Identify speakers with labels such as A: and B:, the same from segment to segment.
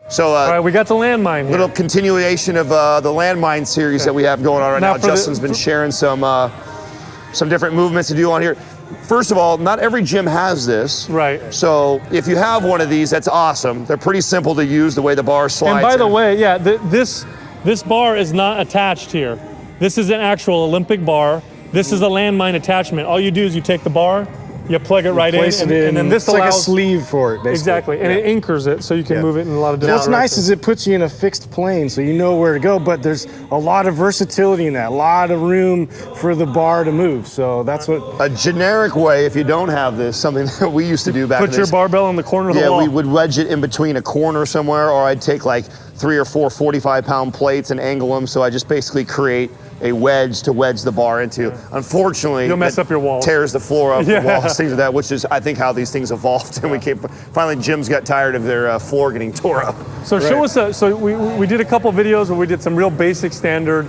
A: So,
B: all right, we got the Landmine here.
A: Little continuation of the Landmine series that we have going on right now. Justin's been sharing some different movements to do on here. First of all, not every gym has this.
B: Right.
A: So if you have one of these, that's awesome. They're pretty simple to use, the way the bar slides.
B: And by the way, yeah, this bar is not attached here. This is an actual Olympic bar. This is a Landmine attachment. All you do is you take the bar, you plug it right in, and then this allows,
C: like a sleeve for it, basically.
B: Exactly, and it anchors it so you can move it in a lot of different
C: What's nice is it puts you in a fixed plane so you know where to go, but there's a lot of versatility in that, a lot of room for the bar to move, so that's what...
A: A generic way, if you don't have this, something that we used to do back in the
B: Put your barbell in the corner of the wall.
A: Yeah, we would wedge it in between a corner somewhere, or I'd take like 3 or 4 45-pound plates and angle them, so I just basically create a wedge to wedge the bar into. Unfortunately,
B: you'll mess up your walls.
A: Tears the floor up, the walls, things like that, which is, I think, how these things evolved. And we came, finally, gyms got tired of their floor getting tore up.
B: So show us, so we did a couple videos where we did some real basic standard,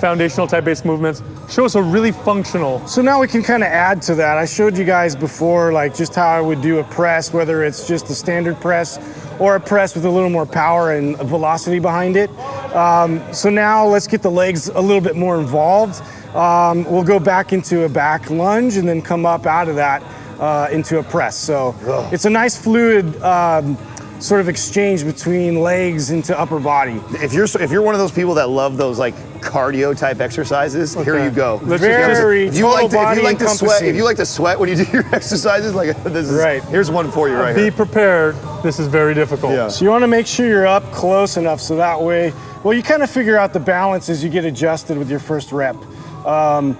B: foundational type based movements. Show us a really functional.
C: So now we can kind of add to that. I showed you guys before, like just how I would do a press, whether it's just a standard press or a press with a little more power and velocity behind it. So now let's get the legs a little bit more involved. We'll go back into a back lunge and then come up out of that into a press. So it's a nice fluid sort of exchange between legs into upper body.
A: If you're one of those people that love those like cardio type exercises, here you go.
C: If you
A: like to sweat when you do your exercises, like this is here's one for you right here.
B: Be prepared. This is very difficult.
C: Yeah. So you want to make sure you're up close enough so that way, well, you kind of figure out the balance as you get adjusted with your first rep. I'm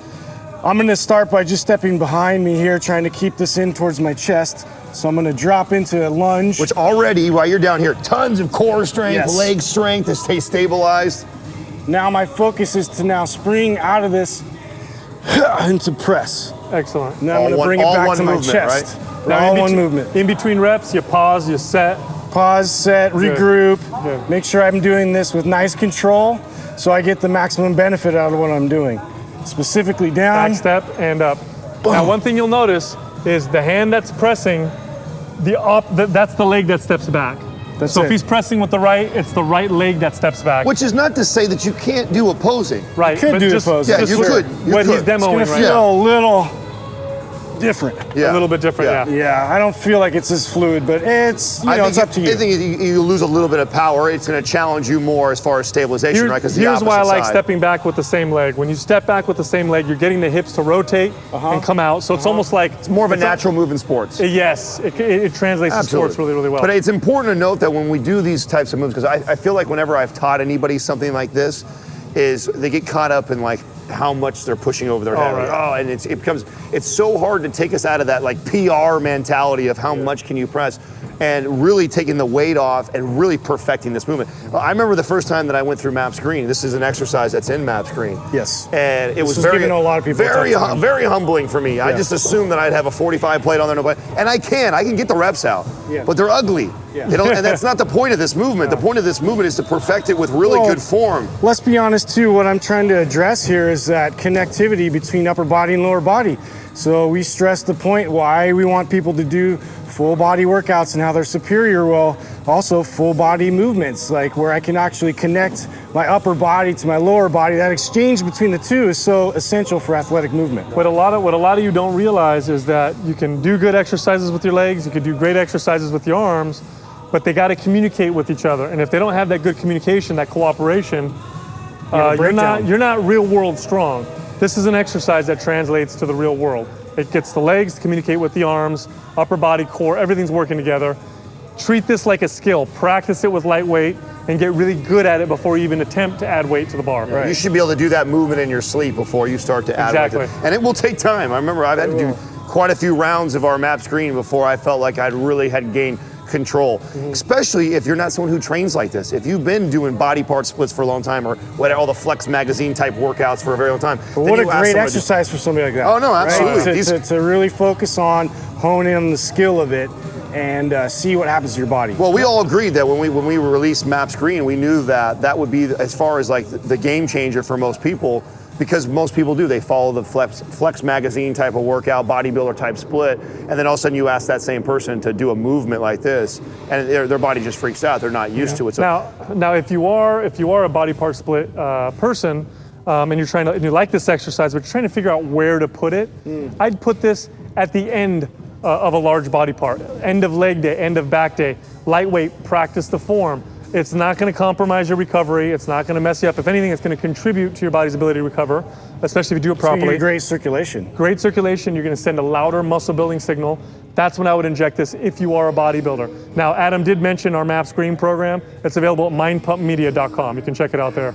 C: going to start by just stepping behind me here, trying to keep this in towards my chest. So I'm going to drop into a lunge.
A: Which already, while you're down here, tons of core strength, leg strength to stay stabilized.
C: Now my focus is to now spring out of this into press.
B: Excellent.
C: Now I'm going to bring it back to my chest.
A: Right?
C: Now all one movement.
B: In between reps, you pause, you set.
C: Pause, set, regroup. Good. Make sure I'm doing this with nice control so I get the maximum benefit out of what I'm doing. Specifically down.
B: Back step and up. Boom. Now one thing you'll notice is the hand that's pressing, that's the leg that steps back. So if he's pressing with the right, it's the right leg that steps back.
A: Which is not to say that you can't do opposing.
B: Right.
C: You could do opposing.
A: Yeah, you could.
B: What he's demoing
C: it's going to feel a little different.
B: A little bit different,
C: Yeah, I don't feel like it's as fluid, but it's, it's up to you.
A: I think you lose a little bit of power. It's going to challenge you more as far as stabilization, right?
B: Here's why I like stepping back with the same leg. When you step back with the same leg, you're getting the hips to rotate and come out. So it's almost like...
A: It's more of a natural move in sports.
B: Yes, it translates to sports really, really well.
A: But it's important to note that when we do these types of moves, because I feel like whenever I've taught anybody something like this, is they get caught up in like how much they're pushing over their head.
B: Right.
A: And it's so hard to take us out of that like PR mentality of how much can you press and really taking the weight off and really perfecting this movement. I remember the first time that I went through MAPS Green. This is an exercise that's in MAPS Green.
C: Yes.
A: And it was
C: giving a lot of people
A: very humbling for me. I just assumed that I'd have a 45 plate on there, and I can get the reps out, but they're ugly. And that's not the point of this movement. The point of this movement is to perfect it with really good form.
C: Let's be honest too, what I'm trying to address here is that connectivity between upper body and lower body. So we stress the point why we want people to do full body workouts and how they're superior. Well, also full body movements, like where I can actually connect my upper body to my lower body. That exchange between the two is so essential for athletic movement.
B: What a lot of you don't realize is that you can do good exercises with your legs, you can do great exercises with your arms, but they got to communicate with each other. And if they don't have that good communication, that cooperation, you're not real world strong. This is an exercise that translates to the real world. It gets the legs to communicate with the arms, upper body, core, everything's working together. Treat this like a skill. Practice it with light weight and get really good at it before you even attempt to add weight to the bar.
A: You should be able to do that movement in your sleep before you start to add weight to it. And it will take time. I remember I've had to do quite a few rounds of our MAPS Green before I felt like I'd really had gained control, especially if you're not someone who trains like this. If you've been doing body part splits for a long time or all the Flex magazine type workouts for a very long time.
C: What a great exercise for somebody like that.
A: Oh no, absolutely.
C: Right? To really focus on honing on the skill of it and see what happens to your body.
A: Well, we all agreed that when we released MAPS Green, we knew that would be, as far as like the game changer for most people, because most people do. They follow the Flex magazine type of workout, bodybuilder type split, and then all of a sudden you ask that same person to do a movement like this, and their body just freaks out. They're not used to it.
B: So now, if you are a body part split person, and you like this exercise, but you're trying to figure out where to put it, I'd put this at the end of a large body part, end of leg day, end of back day, lightweight, practice the form. It's not going to compromise your recovery. It's not going to mess you up. If anything, it's going to contribute to your body's ability to recover, especially if you do it properly.
C: So you get great circulation.
B: Great circulation. You're going to send a louder muscle building signal. That's when I would inject this if you are a bodybuilder. Now, Adam did mention our MAPS Green program. It's available at mindpumpmedia.com. You can check it out there.